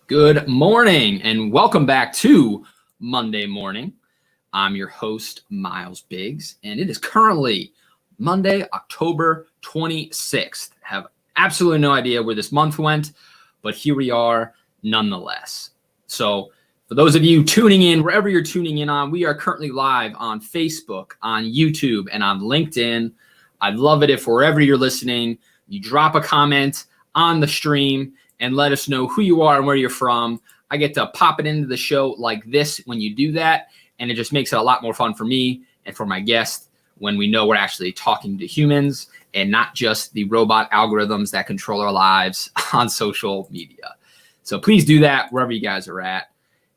Good morning and welcome back to Monday Morning. I'm your host, Myles Biggs, and it is currently Monday, October 26th. I have absolutely no idea where this month went, but here we are nonetheless. So for those of you tuning in, wherever you're tuning in on, we are currently live on Facebook, on YouTube, and on LinkedIn. I'd love it if wherever you're listening, you drop a comment on the stream and let us know who you are and where you're from. I get to pop it into the show like this when you do that, and it just makes it a lot more fun for me and for my guests when we know we're actually talking to humans and not just the robot algorithms that control our lives on social media. So please do that wherever you guys are at.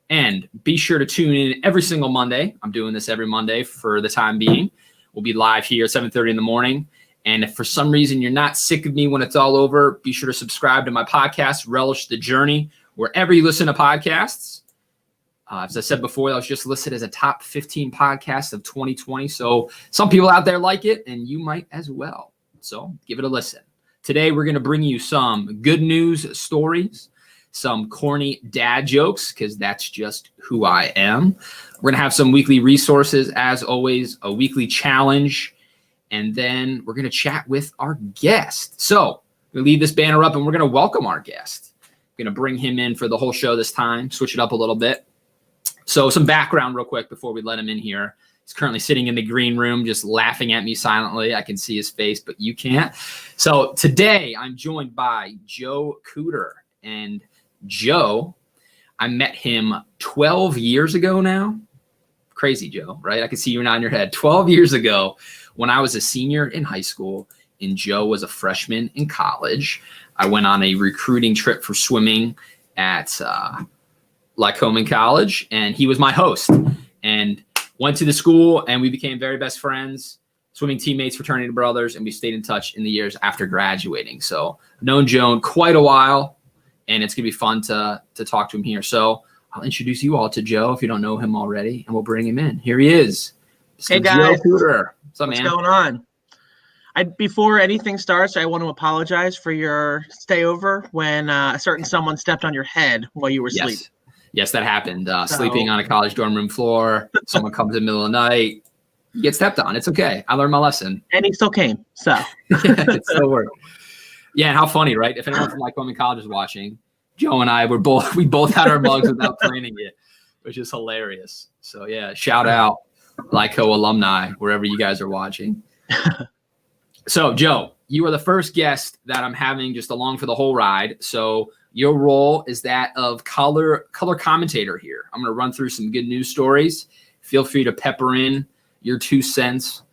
And be sure to tune in every single Monday. I'm doing this every Monday for the time being. We'll be live here at 7:30 in the morning. And if for some reason you're not sick of me when it's all over, be sure to subscribe to my podcast, Relish the Journey, wherever you listen to podcasts. As I said before, that was just listed as a top 15 podcast of 2020. So some people out there like it, and you might as well. So give it a listen. Today, we're going to bring you some good news stories, some corny dad jokes, because that's just who I am. We're going to have some weekly resources, as always, a weekly challenge, and then we're going to chat with our guest. So we leave this banner up and we're going to welcome our guest. We're going to bring him in for the whole show this time, switch it up a little bit. So some background real quick before we let him in here. He's currently sitting in the green room, just laughing at me silently. I can see his face, but you can't. So today I'm joined by Joe Kuder. And Joe, I met him 12 years ago now. Crazy, Joe, right? I can see you nodding your head. 12 years ago, when I was a senior in high school and Joe was a freshman in college, I went on a recruiting trip for swimming at Lycoming College, and he was my host. And went to the school, and we became very best friends, swimming teammates, fraternity brothers, and we stayed in touch in the years after graduating. So I've known Joe quite a while, and it's going to be fun to talk to him here. So I'll introduce you all to Joe if you don't know him already, and we'll bring him in. Here he is. Hey, guys. Joe Kuder. What's up, man? What's going on? Before anything starts, I want to apologize for your stay over when a certain someone stepped on your head while you were sleeping. Yes, that happened. Sleeping on a college dorm room floor. Someone comes in the middle of the night. You get stepped on. It's okay. I learned my lesson. And he still came. So it still worked. Yeah, and how funny, right? If anyone from Lycoming College is watching, Joe and I we both had our mugs without planning it, which is hilarious. So yeah, shout out Lyco alumni wherever you guys are watching. So Joe, you are the first guest that I'm having just along for the whole ride. So your role is that of color commentator here. I'm going to run through some good news stories. Feel free to pepper in your 2 cents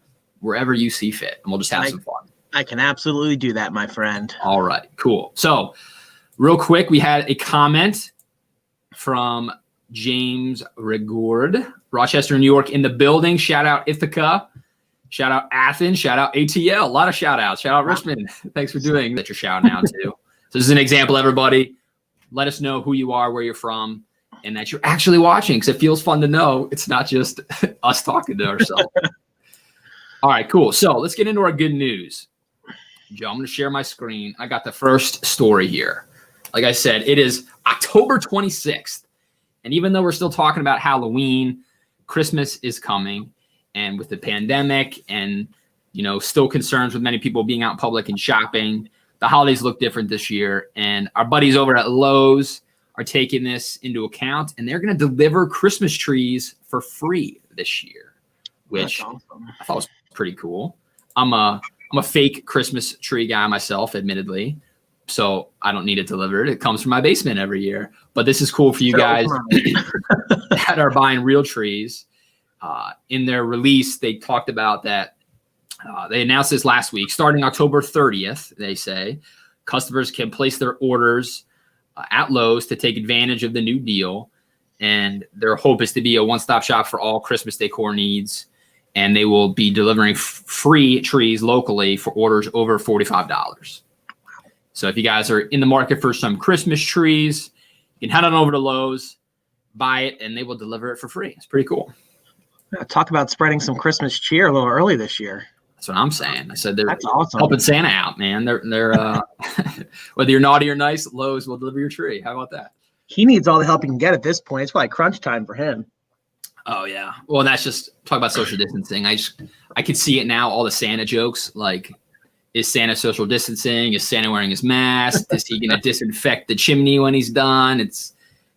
wherever you see fit, and we'll just have some fun. I can absolutely do that, my friend. All right, cool. So real quick, we had a comment from James Regord, Rochester, New York, in the building. Shout out Ithaca. Shout out Athens. Shout out ATL. A lot of shout outs. Shout out Richmond. Thanks for doing that. You're shouting out too. So this is an example, everybody. Let us know who you are, where you're from, and that you're actually watching, because it feels fun to know it's not just us talking to ourselves. All right, cool. So let's get into our good news. Joe, I'm going to share my screen. I got the first story here. Like I said, it is October 26th. And even though we're still talking about Halloween, Christmas is coming. And with the pandemic and, still concerns with many people being out in public and shopping, the holidays look different this year. And our buddies over at Lowe's are taking this into account. And they're going to deliver Christmas trees for free this year, which awesome. I thought was pretty cool. I'm a fake Christmas tree guy myself, admittedly. So I don't need it delivered. It comes from my basement every year. But this is cool for you guys that are buying real trees. In their release, they talked about that. They announced this last week. Starting October 30th, they say, customers can place their orders at Lowe's to take advantage of the new deal. And their hope is to be a one-stop shop for all Christmas decor needs. And they will be delivering free trees locally for orders over $45. So if you guys are in the market for some Christmas trees, you can head on over to Lowe's, buy it, and they will deliver it for free. It's pretty cool. Talk about spreading some Christmas cheer a little early this year. That's what I'm saying. I said they're awesome. Helping Santa out, man. They're whether you're naughty or nice, Lowe's will deliver your tree. How about that? He needs all the help he can get at this point. It's probably crunch time for him. Oh yeah. Well, that's just talk about social distancing. I could see it now. All the Santa jokes, like, is Santa social distancing? Is Santa wearing his mask? Is he going to disinfect the chimney when he's done?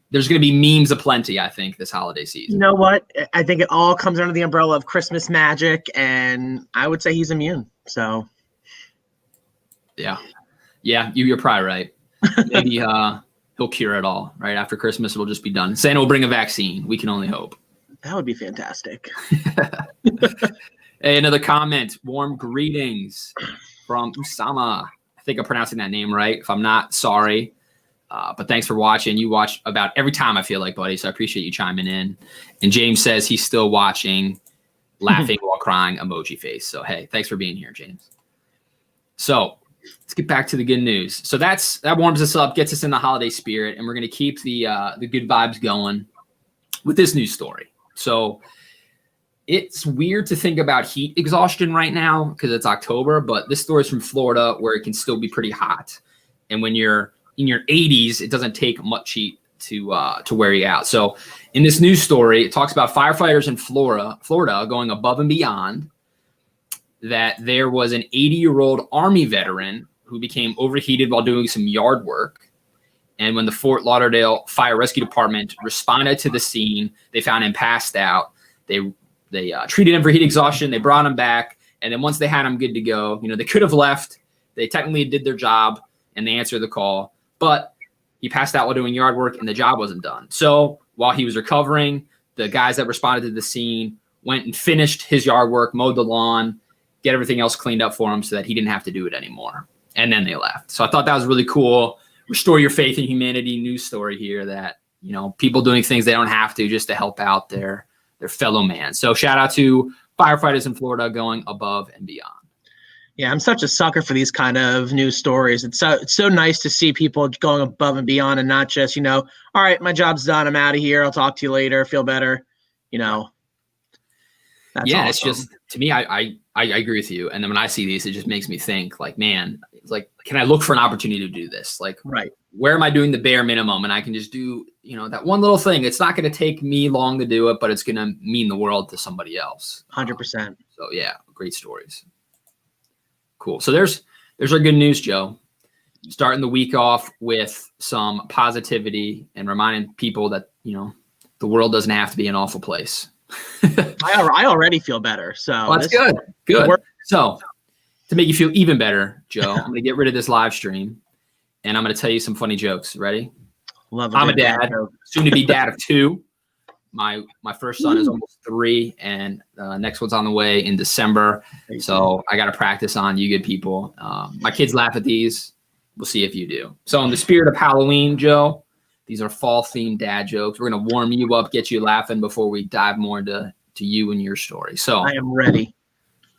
There's going to be memes aplenty, I think, this holiday season. You know what? I think it all comes under the umbrella of Christmas magic, and I would say he's immune. So, yeah, you're probably right. Maybe he'll cure it all right after Christmas. It'll just be done. Santa will bring a vaccine. We can only hope. That would be fantastic. Hey, another comment. Warm greetings from Usama. I think I'm pronouncing that name right. If I'm not, sorry. But thanks for watching. You watch about every time, I feel like, buddy. So I appreciate you chiming in. And James says he's still watching, laughing while crying, emoji face. So, hey, thanks for being here, James. So let's get back to the good news. So that warms us up, gets us in the holiday spirit, and we're going to keep the good vibes going with this news story. So it's weird to think about heat exhaustion right now because it's October, but this story is from Florida where it can still be pretty hot. And when you're in your 80s, it doesn't take much heat to wear you out. So in this news story, it talks about firefighters in Florida going above and beyond, that there was an 80-year-old Army veteran who became overheated while doing some yard work. And when the Fort Lauderdale Fire Rescue Department responded to the scene, they found him passed out. They treated him for heat exhaustion. They brought him back. And then once they had him good to go, they could have left. They technically did their job and they answered the call. But he passed out while doing yard work and the job wasn't done. So while he was recovering, the guys that responded to the scene went and finished his yard work, mowed the lawn, get everything else cleaned up for him so that he didn't have to do it anymore. And then they left. So I thought that was really cool. Restore your faith in humanity news story here that, people doing things they don't have to just to help out their fellow man. So shout out to firefighters in Florida going above and beyond. Yeah, I'm such a sucker for these kind of news stories. It's so nice to see people going above and beyond and not just, all right, my job's done. I'm out of here. I'll talk to you later. Feel better. That's yeah, awesome. It's just, to me, I agree with you. And then when I see these, it just makes me think like, man, it's like, can I look for an opportunity to do this? Like, right. Where am I doing the bare minimum? And I can just do, that one little thing. It's not going to take me long to do it, but it's going to mean the world to somebody else. 100%. So yeah, great stories. Cool. So there's our good news, Joe. Starting the week off with some positivity and reminding people that, the world doesn't have to be an awful place. I already feel better. So well, that's good. Good. So to make you feel even better, Joe, I'm going to get rid of this live stream and I'm going to tell you some funny jokes. Ready? I'm a dad, soon to be dad of 2. My first son is almost 3 and next one's on the way in December. So I got to practice on you good people. My kids laugh at these. We'll see if you do. So in the spirit of Halloween, Joe, these are fall-themed dad jokes. We're going to warm you up, get you laughing before we dive more into you and your story. So I am ready.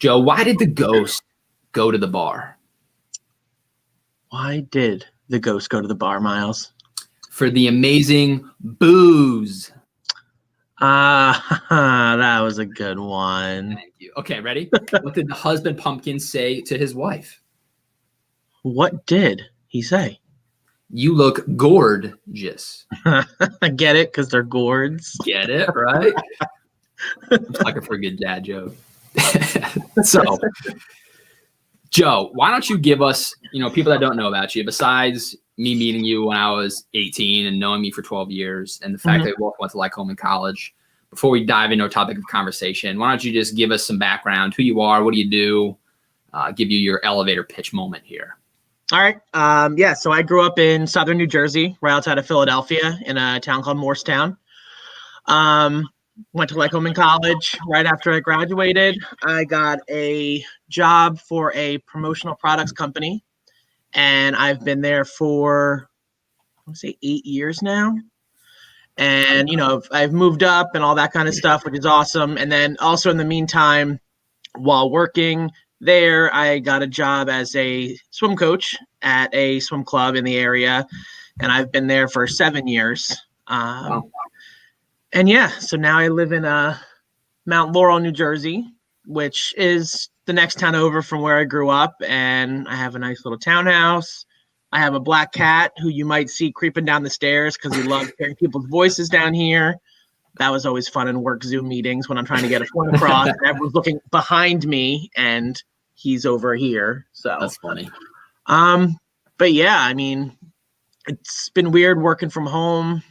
Joe, why did the ghost go to the bar? Why did the ghost go to the bar, Myles? For the amazing booze. That was a good one. Thank you. Okay, ready? What did the husband pumpkin say to his wife? What did he say? You look gorgeous. I get it, because they're gourds. Get it, right? I'm looking for a good dad joke. So, Joe, why don't you give us, people that don't know about you, besides me meeting you when I was 18 and knowing me for 12 years and the fact that we both went to Lycoming College, before we dive into a topic of conversation, why don't you just give us some background, who you are, what do you do, give you your elevator pitch moment here. All right. So I grew up in southern New Jersey, right outside of Philadelphia, in a town called Morristown. Went to Lycoming College. Right after I graduated, I got a job for a promotional products company, and I've been there for, I want to say 8 years now. And, I've moved up and all that kind of stuff, which is awesome. And then also in the meantime, while working there, I got a job as a swim coach at a swim club in the area, and I've been there for 7 years. Wow. And yeah, so now I live in Mount Laurel, New Jersey, which is the next town over from where I grew up, and I have a nice little townhouse, I have a black cat who you might see creeping down the stairs because he loves hearing people's voices down here. That was always fun in work Zoom meetings when I'm trying to get a point across and everyone's looking behind me and he's over here. So That's funny. But yeah, I mean, it's been weird working from home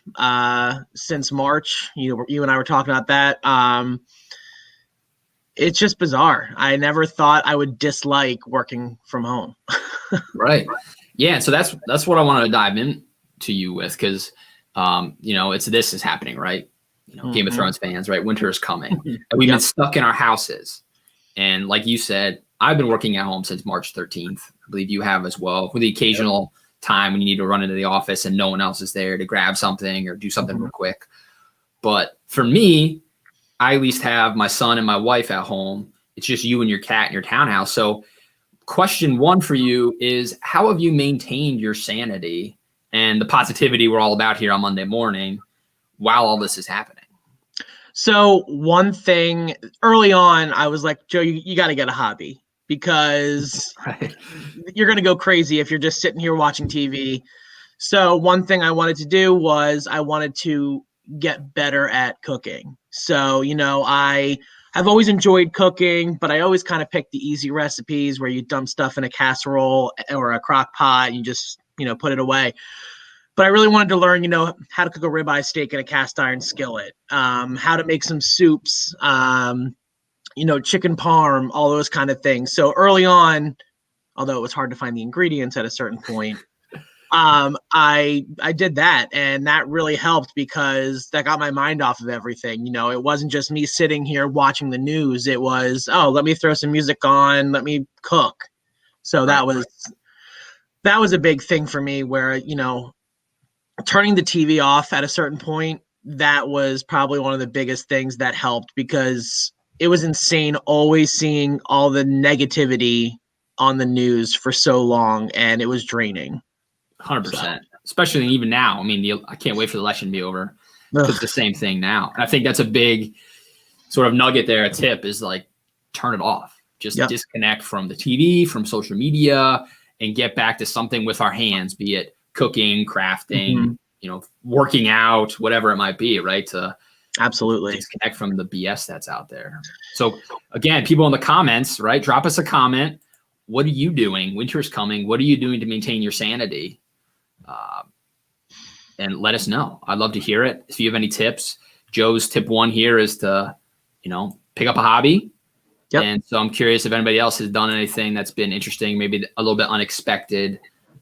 since March. You and I were talking about that. It's just bizarre. I never thought I would dislike working from home. Right. Yeah. So that's what I wanted to dive into you with, because this is happening, right? Game of Thrones fans, right? Winter is coming. And we've been stuck in our houses. And like you said, I've been working at home since March 13th. I believe you have as well, with the occasional time when you need to run into the office and no one else is there to grab something or do something real quick. But for me, I at least have my son and my wife at home. It's just you and your cat in your townhouse. So question one for you is, how have you maintained your sanity and the positivity we're all about here on Monday morning while all this is happening? So one thing early on, I was like, Joe, you got to get a hobby, because you're going to go crazy if you're just sitting here watching TV. So one thing I wanted to do was I wanted to get better at cooking. So, I've always enjoyed cooking, but I always kind of pick the easy recipes where you dump stuff in a casserole or a crock pot and you just, put it away. But I really wanted to learn, how to cook a ribeye steak in a cast iron skillet, how to make some soups, chicken parm, all those kind of things. So early on, although it was hard to find the ingredients at a certain point, I did that, and that really helped because that got my mind off of everything. It wasn't just me sitting here watching the news. It was, let me throw some music on, let me cook. So that was a big thing for me, where, turning the TV off at a certain point, that was probably one of the biggest things that helped, because it was insane always seeing all the negativity on the news for so long, and it was draining. 100%. Especially even now. I mean, I can't wait for the election to be over. It's the same thing now. And I think that's a big sort of nugget there. A tip is like, turn it off. Just disconnect from the TV, from social media, and get back to something with our hands, be it cooking, crafting, working out, whatever it might be, right? To absolutely disconnect from the BS that's out there. So again, people in the comments, right? Drop us a comment. What are you doing? Winter's coming. What are you doing to maintain your sanity? And let us know. I'd love to hear it. If you have any tips, Joe's tip one here is to, pick up a hobby. Yep. And so I'm curious if anybody else has done anything that's been interesting, maybe a little bit unexpected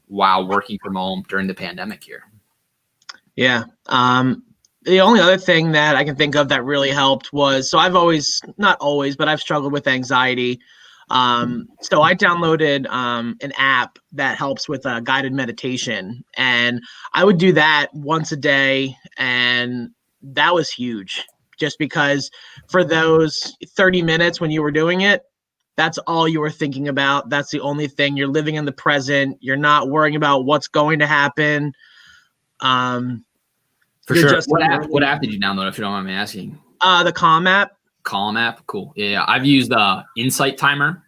while working from home during the pandemic here. Yeah. The only other thing that I can think of that really helped was, so I've always, not always, but I've struggled with anxiety. So I downloaded an app that helps with guided meditation, and I would do that once a day, and that was huge, just because for those 30 minutes when you were doing it, that's all you were thinking about. That's the only thing. You're living in the present. You're not worrying about what's going to happen. For sure. What app did you download, if you don't mind me asking? The Calm app. Calm app, cool. Yeah, I've used the Insight Timer.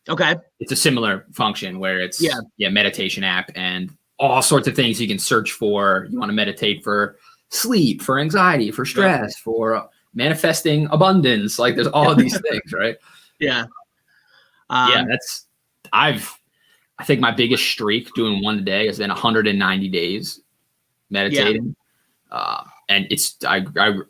Okay. It's a similar function where it's meditation app and all sorts of things you can search for. You want to meditate for sleep, for anxiety, for stress, for manifesting abundance. Like there's all of these things, right? Yeah. I think my biggest streak doing one a day has been 190 days meditating. And I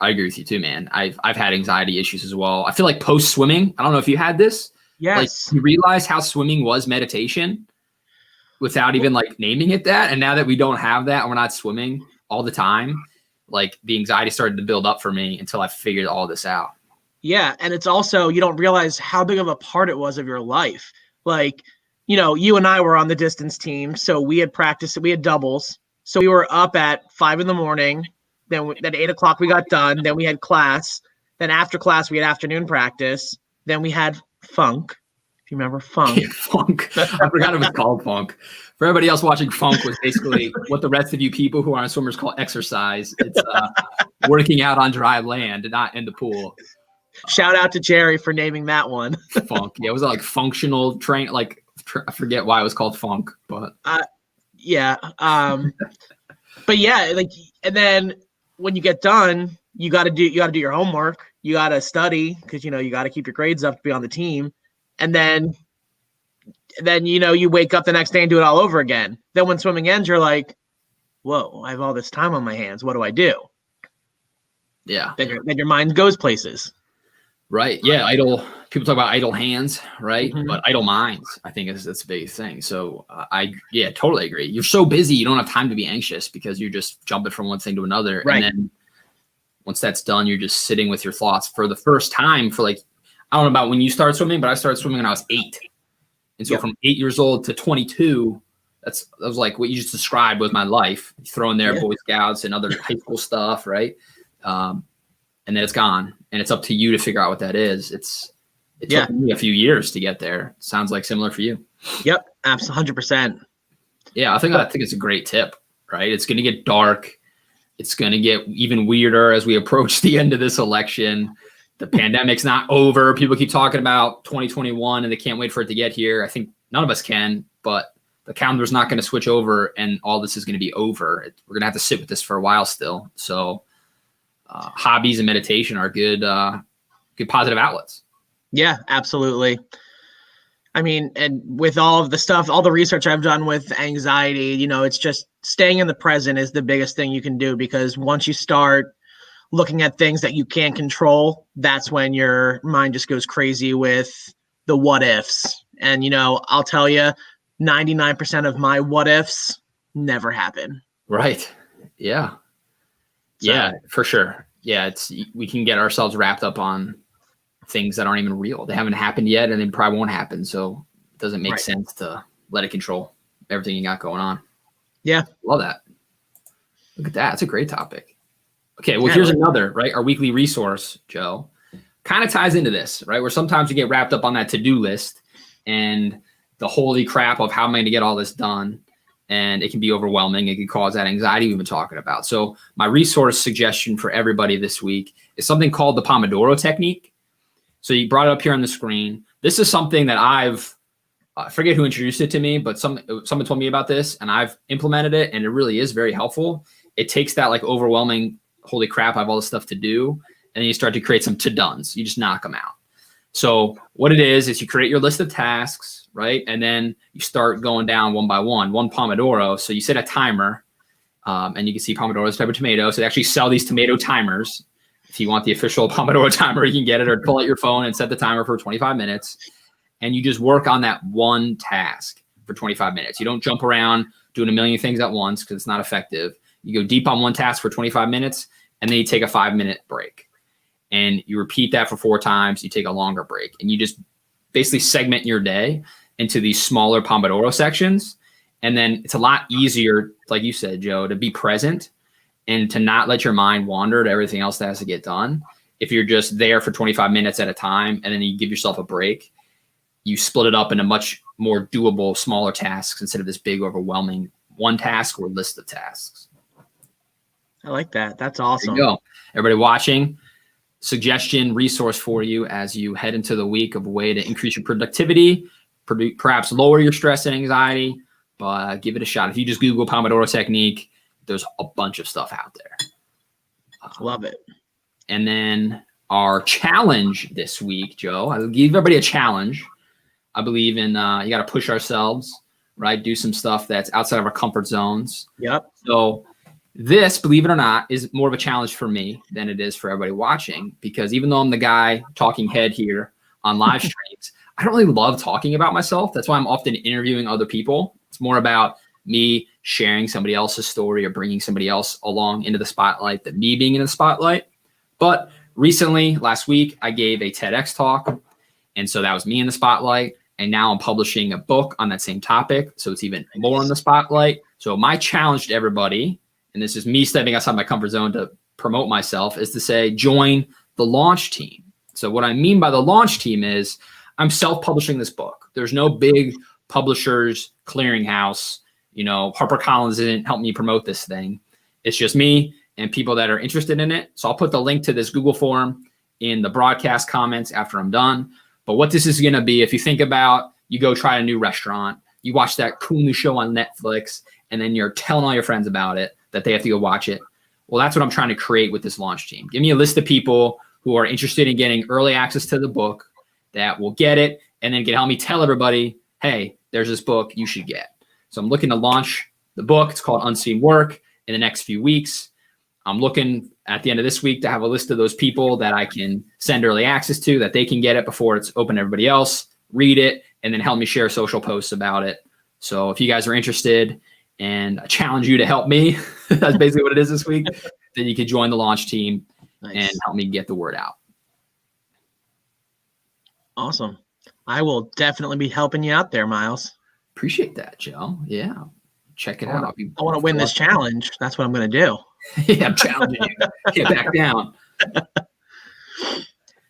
agree with you too, man. I've had anxiety issues as well. I feel like post swimming, I don't know if you had this. Yes. Like you realize how swimming was meditation without even like naming it that. And now that we don't have that and we're not swimming all the time, like the anxiety started to build up for me until I figured all this out. Yeah. And it's also, you don't realize how big of a part it was of your life. Like, you and I were on the distance team. So we had practiced, we had doubles. So we were up at 5 a.m. Then at 8 o'clock we got done. Then we had class. Then after class we had afternoon practice. Then we had funk. If you remember funk. Yeah, funk. I forgot it was called funk. For everybody else watching, funk was basically what the rest of you people who aren't swimmers call exercise. It's working out on dry land, not in the pool. Shout out to Jerry for naming that one. Funk. Yeah, it was like functional train. Like I forget why it was called funk, but. yeah. But yeah, like, and then when you get done, you got to do your homework. You got to study because, you got to keep your grades up to be on the team. And then you wake up the next day and do it all over again. Then when swimming ends, you're like, whoa, I have all this time on my hands. What do I do? Yeah. Then your mind goes places. Right. Yeah. People talk about idle hands, right? Mhm. But idle minds, I think that's a big thing. So totally agree. You're so busy, you don't have time to be anxious because you're just jumping from one thing to another. Right. And then once that's done, you're just sitting with your thoughts for the first time for I don't know about when you started swimming, but I started swimming when I was 8. And so from 8 years old to 22, that was like what you just described was my life. You throw in there Boy Scouts and other high school stuff, right? And then it's gone, and it's up to you to figure out what that is. It took me a few years to get there. Sounds like similar for you. Yep, absolutely, 100%. Yeah, I think it's a great tip, right? It's going to get dark. It's going to get even weirder as we approach the end of this election. The pandemic's not over. People keep talking about 2021, and they can't wait for it to get here. I think none of us can, but the calendar's not going to switch over, and all this is going to be over. We're going to have to sit with this for a while still. So hobbies and meditation are good positive outlets. Yeah, absolutely. I mean, and with all of the stuff, all the research I've done with anxiety, it's just staying in the present is the biggest thing you can do, because once you start looking at things that you can't control, that's when your mind just goes crazy with the what ifs. And, I'll tell you, 99% of my what ifs never happen. Right. Yeah. Yeah, for sure. Yeah, we can get ourselves wrapped up on things that aren't even real. They haven't happened yet, and they probably won't happen. So it doesn't make sense to let it control everything you got going on. Yeah. Love that. Look at that. That's a great topic. Okay, well, here's another, right? Our weekly resource, Joe, kind of ties into this, right? Where sometimes you get wrapped up on that to-do list and the holy crap of how am I going to get all this done? And it can be overwhelming. It can cause that anxiety we've been talking about. So my resource suggestion for everybody this week is something called the Pomodoro technique. So you brought it up here on the screen. This is something that I forget who introduced it to me, but someone told me about this, and I've implemented it, and it really is very helpful. It takes that overwhelming, holy crap, I have all this stuff to do, and then you start to create some to-dones. You just knock them out. So what it is you create your list of tasks, right? And then you start going down one by one Pomodoro. So you set a timer, and you can see Pomodoro's type of tomato. So they actually sell these tomato timers. If you want the official Pomodoro timer, you can get it, or pull out your phone and set the timer for 25 minutes. And you just work on that one task for 25 minutes. You don't jump around doing a million things at once because it's not effective. You go deep on one task for 25 minutes, and then you take a 5-minute break. And you repeat that for 4 times. You take a longer break, and you just basically segment your day into these smaller Pomodoro sections. And then it's a lot easier, like you said, Joe, to be present and to not let your mind wander to everything else that has to get done. If you're just there for 25 minutes at a time, and then you give yourself a break, you split it up into much more doable, smaller tasks instead of this big, overwhelming one task or list of tasks. I like that. That's awesome. There you go. Everybody watching, suggestion, resource for you as you head into the week of a way to increase your productivity, perhaps lower your stress and anxiety, but give it a shot. If you just Google Pomodoro technique, there's a bunch of stuff out there. Love it. And then our challenge this week, Joe, I'll give everybody a challenge. I believe in you got to push ourselves, right? Do some stuff that's outside of our comfort zones. Yep. So this, believe it or not, is more of a challenge for me than it is for everybody watching, because even though I'm the guy talking head here on live streams, I don't really love talking about myself. That's why I'm often interviewing other people. It's more about me sharing somebody else's story or bringing somebody else along into the spotlight than me being in the spotlight. But recently, last week, I gave a TEDx talk. And so that was me in the spotlight. And now I'm publishing a book on that same topic. So it's even more in the spotlight. So my challenge to everybody, and this is me stepping outside my comfort zone to promote myself, is to say, join the launch team. So what I mean by the launch team is I'm self-publishing this book. There's no big publishers clearinghouse. HarperCollins didn't help me promote this thing. It's just me and people that are interested in it. So I'll put the link to this Google form in the broadcast comments after I'm done. But what this is going to be, if you think about, you go try a new restaurant, you watch that cool new show on Netflix, and then you're telling all your friends about it, that they have to go watch it. Well, that's what I'm trying to create with this launch team. Give me a list of people who are interested in getting early access to the book that will get it, and then can help me tell everybody, hey, there's this book you should get. So I'm looking to launch the book. It's called Unseen Work in the next few weeks. I'm looking at the end of this week to have a list of those people that I can send early access to, that they can get it before it's open to everybody else, read it, and then help me share social posts about it. So if you guys are interested, and I challenge you to help me, that's basically what it is this week, then you can join the launch team and help me get the word out. Awesome. I will definitely be helping you out there, Myles. Appreciate that, Joe. Yeah. Check it out. I want to win this challenge. That's what I'm going to do. Yeah, I'm challenging you. Get back down.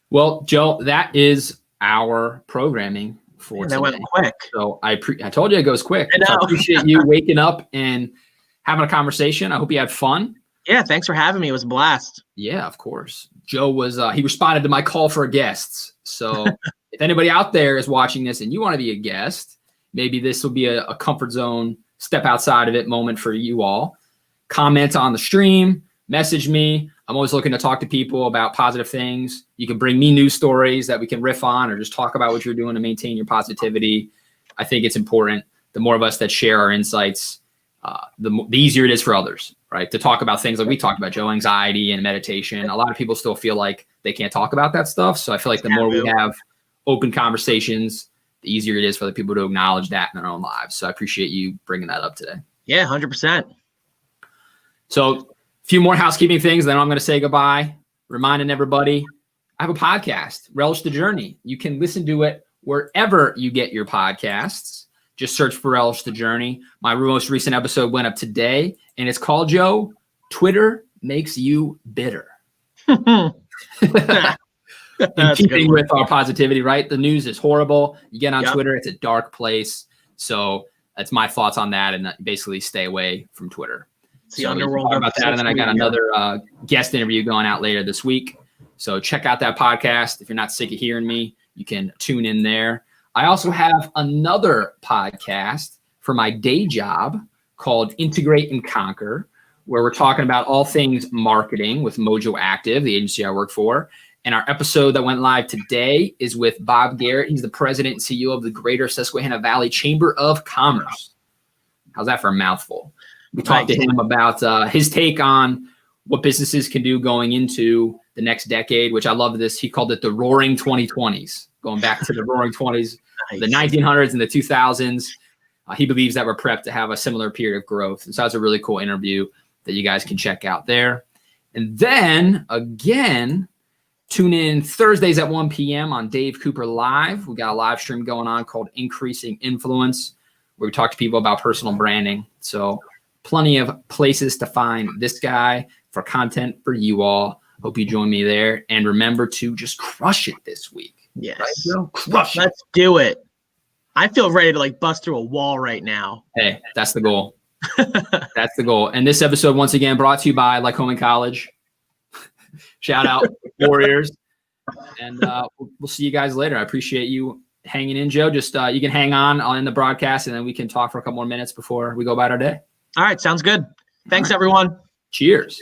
Well, Joe, that is our programming for today. That went quick. So I told you it goes quick. I know. So I appreciate you waking up and having a conversation. I hope you had fun. Yeah, thanks for having me. It was a blast. Yeah, of course. Joe was he responded to my call for guests. So if anybody out there is watching this and you want to be a guest, maybe this will be a comfort zone, step outside of it moment for you all. Comment on the stream, message me. I'm always looking to talk to people about positive things. You can bring me news stories that we can riff on, or just talk about what you're doing to maintain your positivity. I think it's important. The more of us that share our insights, the easier it is for others, right? To talk about things like we talked about, Joe, anxiety and meditation. A lot of people still feel like they can't talk about that stuff. So I feel like the more we have open conversations, the easier it is for the people to acknowledge that in their own lives. So I appreciate you bringing that up today. Yeah, 100%. So a few more housekeeping things, then I'm going to say goodbye. Reminding everybody, I have a podcast, Relish the Journey. You can listen to it wherever you get your podcasts. Just search for Relish the Journey. My most recent episode went up today, and it's called, Joe, Twitter Makes You Bitter. In keeping with our positivity, right? The news is horrible. You get on Twitter, it's a dark place. So that's my thoughts on that, and basically stay away from Twitter. It's the underworld about that, and then I got another guest interview going out later this week. So check out that podcast. If you're not sick of hearing me, you can tune in there. I also have another podcast for my day job called Integrate and Conquer, where we're talking about all things marketing with Mojo Active, the agency I work for. And our episode that went live today is with Bob Garrett. He's the president and CEO of the Greater Susquehanna Valley Chamber of Commerce. How's that for a mouthful? We talked to him about his take on what businesses can do going into the next decade, which I love this. He called it the roaring 2020s, going back to the roaring 20s, the 1900s and the 2000s. He believes that we're prepped to have a similar period of growth. And so that's a really cool interview that you guys can check out there. And then again, tune in Thursdays at 1 p.m. on Dave Cooper Live. We got a live stream going on called Increasing Influence, where we talk to people about personal branding. So plenty of places to find this guy for content for you all. Hope you join me there. And remember to just crush it this week. Yes. Right, Joe? Crush it. Let's do it. I feel ready to bust through a wall right now. Hey, that's the goal. That's the goal. And this episode, once again, brought to you by Lycoming College. Shout out Warriors. And we'll see you guys later. I appreciate you hanging in, Joe. Just you can hang on. I'll end the broadcast, and then we can talk for a couple more minutes before we go about our day. All right. Sounds good. Thanks, everyone. Cheers.